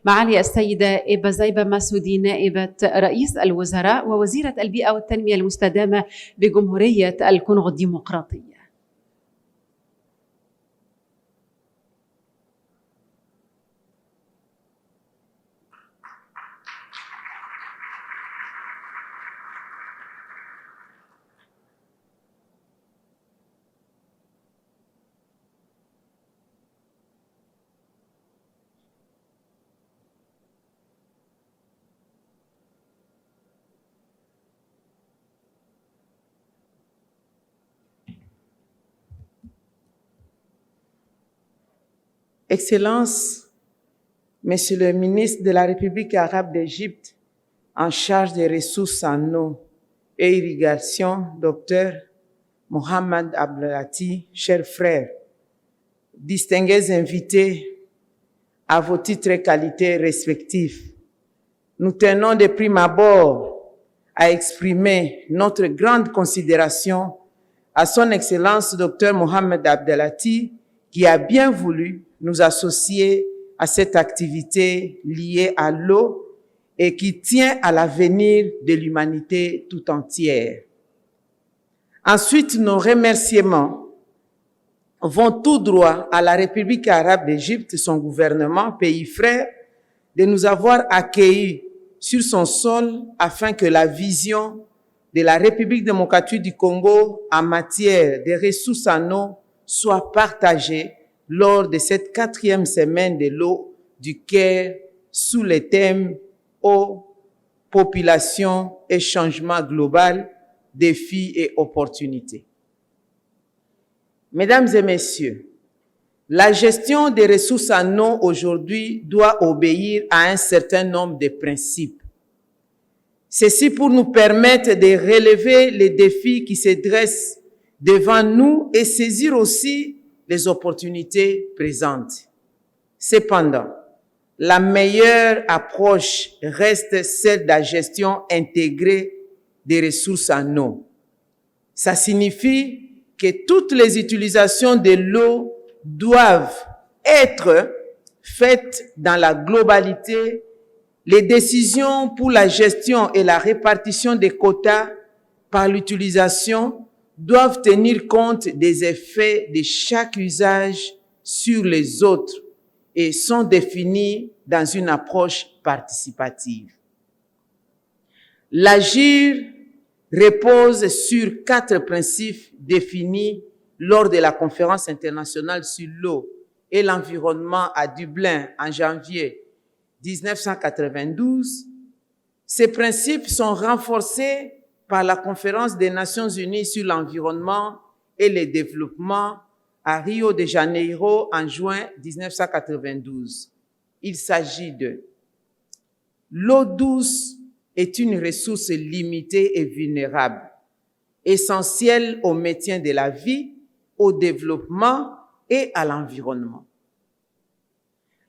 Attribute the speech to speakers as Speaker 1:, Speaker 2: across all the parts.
Speaker 1: معالي السيدة إبا زيبة مسودي نائبة رئيس الوزراء ووزيرة البيئة والتنمية المستدامة بجمهورية الكونغو الديمقراطية.
Speaker 2: Excellences, Monsieur le ministre de la République arabe d'Égypte en charge des ressources en eau et irrigation, Dr Mohamed Abdelati, chers frères, distingués invités à vos titres et qualités respectifs, nous tenons de prime abord à exprimer notre grande considération à son Excellence Dr Mohamed Abdelati qui a bien voulu nous associer à cette activité liée à l'eau et qui tient à l'avenir de l'humanité tout entière. Ensuite, nos remerciements vont tout droit à la République arabe d'Égypte, son gouvernement, pays frère, de nous avoir accueillis sur son sol afin que la vision de la République démocratique du Congo en matière de ressources en eau soit partagée lors de cette 4e semaine de l'eau du Caire sous le thème eau, population et changement global, défis et opportunités. Mesdames et messieurs, la gestion des ressources en eau aujourd'hui doit obéir à un certain nombre de principes. Ceci pour nous permettre de relever les défis qui se dressent devant nous et saisir aussi les opportunités présentes. Cependant, la meilleure approche reste celle de la gestion intégrée des ressources en eau. Ça signifie que toutes les utilisations de l'eau doivent être faites dans la globalité. Les décisions pour la gestion et la répartition des quotas par l'utilisation doivent tenir compte des effets de chaque usage sur les autres et sont définies dans une approche participative. L'agir repose sur 4 principes définis lors de la conférence internationale sur l'eau et l'environnement à Dublin en janvier 1992. Ces principes sont renforcés par la conférence des Nations Unies sur l'environnement et le développement à Rio de Janeiro en juin 1992. Il s'agit de l'eau douce est une ressource limitée et vulnérable, essentielle au maintien de la vie, au développement et à l'environnement.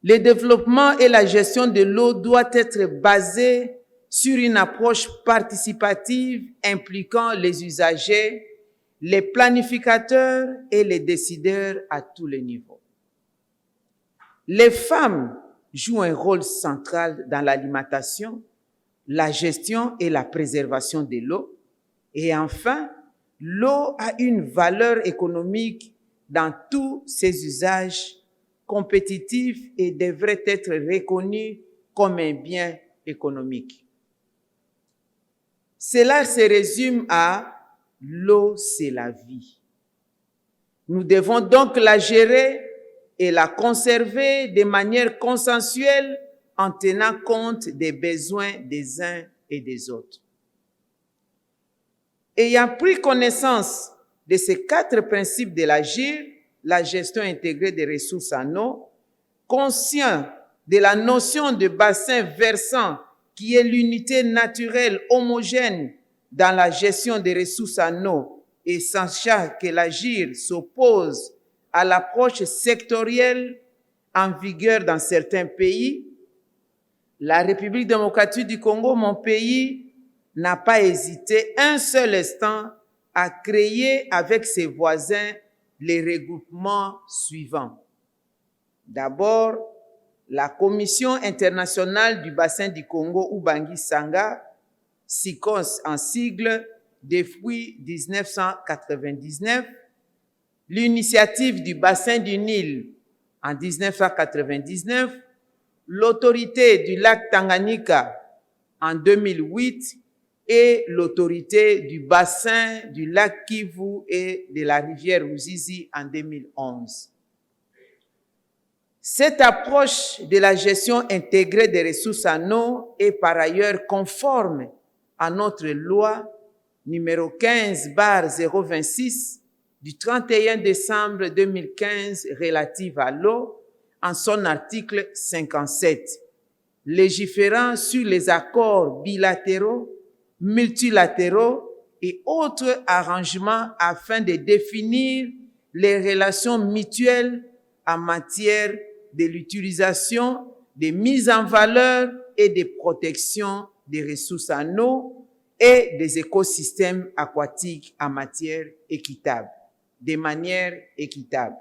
Speaker 2: Le développement et la gestion de l'eau doivent être basés sur une approche participative impliquant les usagers, les planificateurs et les décideurs à tous les niveaux. Les femmes jouent un rôle central dans l'alimentation, la gestion et la préservation de l'eau. Et enfin, l'eau a une valeur économique dans tous ses usages compétitifs et devrait être reconnue comme un bien économique. Cela se résume à l'eau, c'est la vie. Nous devons donc la gérer et la conserver de manière consensuelle en tenant compte des besoins des uns et des autres. Ayant pris connaissance de ces 4 principes de l'agir, la gestion intégrée des ressources en eau, conscient de la notion de bassin versant qui est l'unité naturelle homogène dans la gestion des ressources en eau et sachant que l'agir s'oppose à l'approche sectorielle en vigueur dans certains pays, la République démocratique du Congo, mon pays, n'a pas hésité un seul instant à créer avec ses voisins les regroupements suivants. D'abord, la Commission internationale du bassin du Congo, Ubangi Sanga, SICOS en sigle, depuis 1999, l'Initiative du bassin du Nil en 1999, l'Autorité du lac Tanganyika en 2008 et l'Autorité du bassin du lac Kivu et de la rivière Ruzizi en 2011. Cette approche de la gestion intégrée des ressources en eau est par ailleurs conforme à notre loi numéro 15/026 du 31 décembre 2015 relative à l'eau en son article 57, légiférant sur les accords bilatéraux, multilatéraux et autres arrangements afin de définir les relations mutuelles en matière de l'utilisation, de mise en valeur et de protection des ressources en eau et des écosystèmes aquatiques en matière équitable, de manière équitable.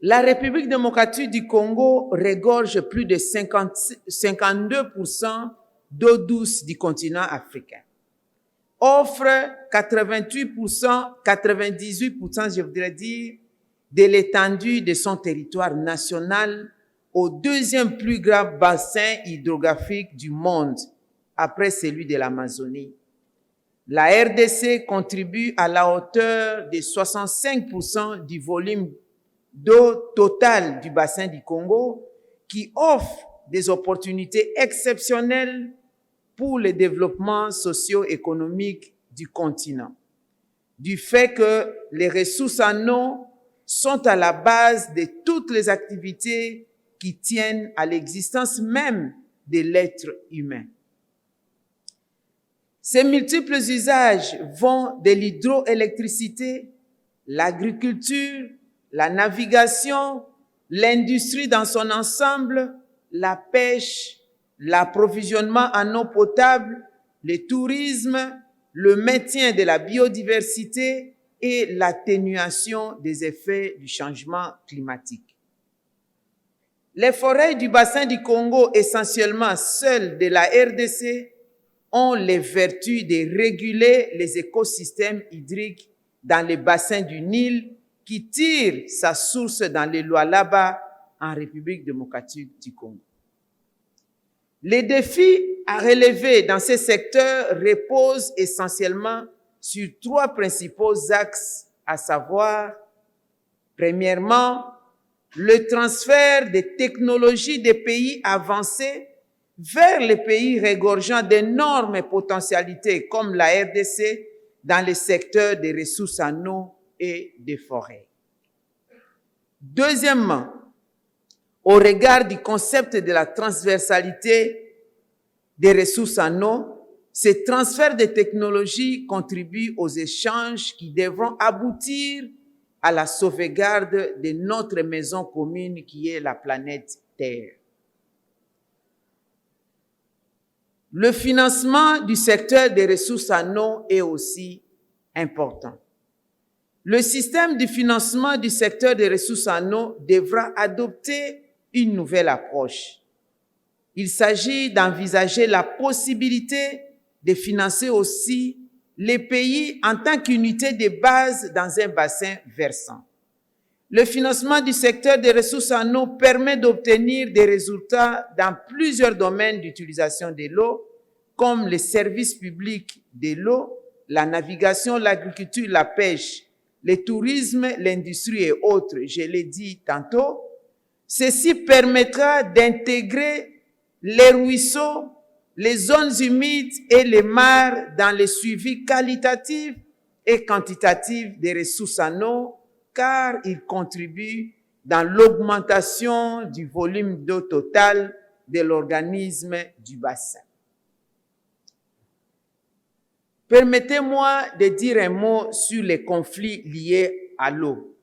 Speaker 2: La République démocratique du Congo regorge plus de 52% d'eau douce du continent africain, offre 88%, 98%, je voudrais dire, de l'étendue de son territoire national au deuxième plus grand bassin hydrographique du monde, après celui de l'Amazonie. La RDC contribue à la hauteur de 65% du volume d'eau totale du bassin du Congo, qui offre des opportunités exceptionnelles pour le développement socio-économique du continent. Du fait que les ressources en eau sont à la base de toutes les activités qui tiennent à l'existence même de l'être humain. Ces multiples usages vont de l'hydroélectricité, l'agriculture, la navigation, l'industrie dans son ensemble, la pêche, l'approvisionnement en eau potable, le tourisme, le maintien de la biodiversité et l'atténuation des effets du changement climatique. Les forêts du bassin du Congo, essentiellement celles de la RDC, ont les vertus de réguler les écosystèmes hydriques dans le bassin du Nil qui tire sa source dans le Lualaba en République démocratique du Congo. Les défis à relever dans ces secteurs reposent essentiellement sur trois principaux axes, à savoir, premièrement, le transfert des technologies des pays avancés vers les pays regorgeant d'énormes potentialités comme la RDC dans le secteur des ressources en eau et des forêts. Deuxièmement, au regard du concept de la transversalité des ressources en eau, ce transfert de technologies contribue aux échanges qui devront aboutir à la sauvegarde de notre maison commune qui est la planète Terre. Le financement du secteur des ressources en eau est aussi important. Le système de financement du secteur des ressources en eau devra adopter une nouvelle approche. Il s'agit d'envisager la possibilité de financer aussi les pays en tant qu'unité de base dans un bassin versant. Le financement du secteur des ressources en eau permet d'obtenir des résultats dans plusieurs domaines d'utilisation de l'eau, comme les services publics de l'eau, la navigation, l'agriculture, la pêche, le tourisme, l'industrie et autres, je l'ai dit tantôt. Ceci permettra d'intégrer les ruisseaux, les zones humides et les mares dans le suivi qualitatif et quantitatif des ressources en eau, car ils contribuent dans l'augmentation du volume d'eau total de l'organisme du bassin. Permettez-moi de dire un mot sur les conflits liés à l'eau.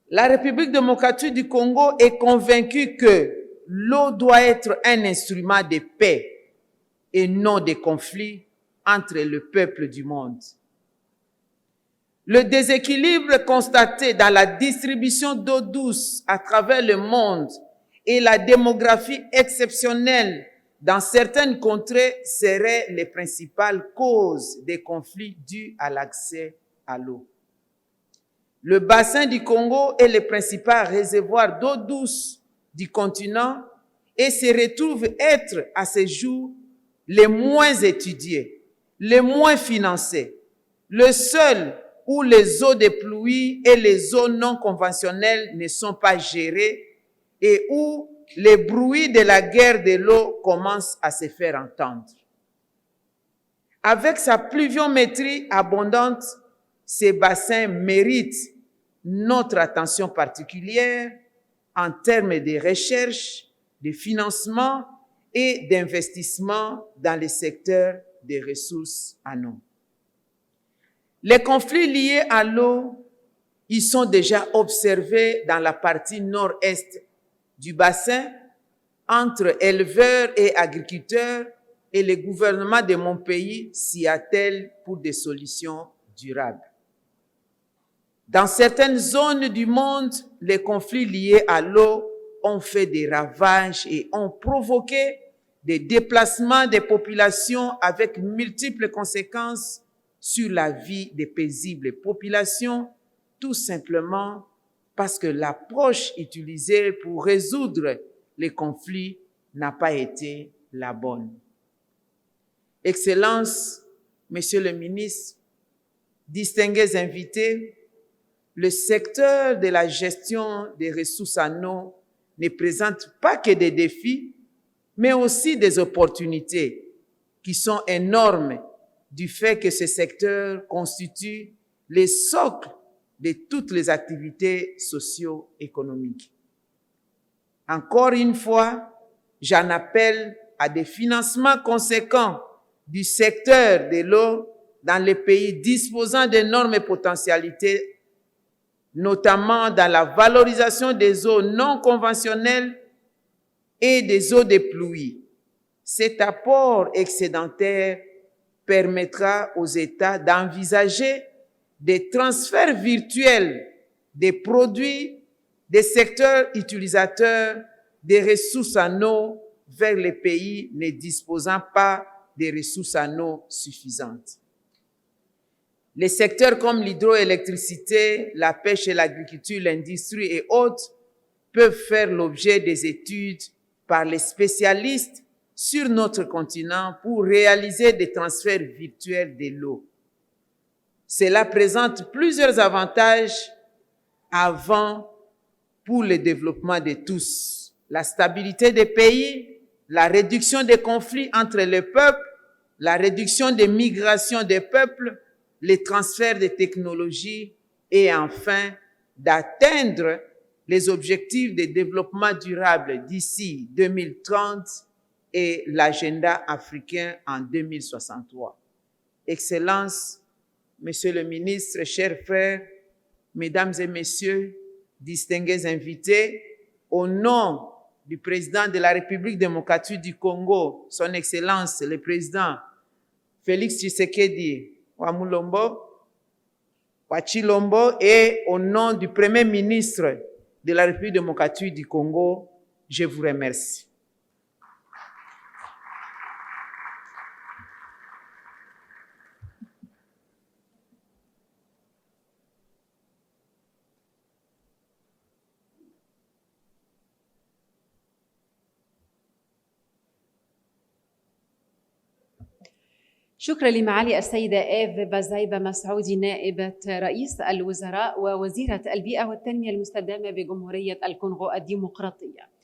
Speaker 2: La République démocratique du Congo est convaincue que l'eau doit être un instrument de paix et non de conflit entre le peuple du monde. Le déséquilibre constaté dans la distribution d'eau douce à travers le monde et la démographie exceptionnelle dans certaines contrées seraient les principales causes des conflits dus à l'accès à l'eau. Le bassin du Congo est le principal réservoir d'eau douce du continent et se retrouve être à ce jour les moins étudiés, les moins financés, le seul où les eaux de pluie et les eaux non conventionnelles ne sont pas gérées et où les bruits de la guerre de l'eau commencent à se faire entendre. Avec sa pluviométrie abondante, ces bassins méritent notre attention particulière en termes de recherche, de financement et d'investissement dans le secteur des ressources en eau. Les conflits liés à l'eau, ils sont déjà observés dans la partie nord-est du bassin entre éleveurs et agriculteurs, et le gouvernement de mon pays s'y attelle pour des solutions durables. Dans certaines zones du monde, les conflits liés à l'eau ont fait des ravages et ont provoqué des déplacements des populations avec multiples conséquences sur la vie des paisibles populations, tout simplement parce que l'approche utilisée pour résoudre les conflits n'a pas été la bonne. Excellences, Monsieur le ministre, distingués invités, le secteur de la gestion des ressources en eau ne présente pas que des défis, mais aussi des opportunités qui sont énormes du fait que ce secteur constitue le socle de toutes les activités socio-économiques. Encore une fois, j'en appelle à des financements conséquents du secteur de l'eau dans les pays disposant d'énormes potentialités, notamment dans la valorisation des eaux non conventionnelles et des eaux de pluie. Cet apport excédentaire permettra aux États d'envisager des transferts virtuels des produits des secteurs utilisateurs des ressources en eau vers les pays ne disposant pas des ressources en eau suffisantes. Les secteurs comme l'hydroélectricité, la pêche et l'agriculture, l'industrie et autres peuvent faire l'objet des études par les spécialistes sur notre continent pour réaliser des transferts virtuels de l'eau. Cela présente plusieurs avantages pour le développement de tous. La stabilité des pays, la réduction des conflits entre les peuples, la réduction des migrations des peuples, les transferts de technologies et enfin d'atteindre les objectifs de développement durable d'ici 2030 et l'agenda africain en 2063. Excellences, Monsieur le ministre, chers frères, Mesdames et Messieurs, distingués invités, au nom du président de la République démocratique du Congo, son Excellence le président Félix Tshisekedi Wachilombo, et au nom du Premier ministre de la République démocratique du Congo, je vous remercie.
Speaker 1: شكرا لمعالي السيدة إيف بازايبة مسعودي نائبة رئيس الوزراء ووزيرة البيئة والتنمية المستدامة بجمهورية الكونغو الديمقراطية.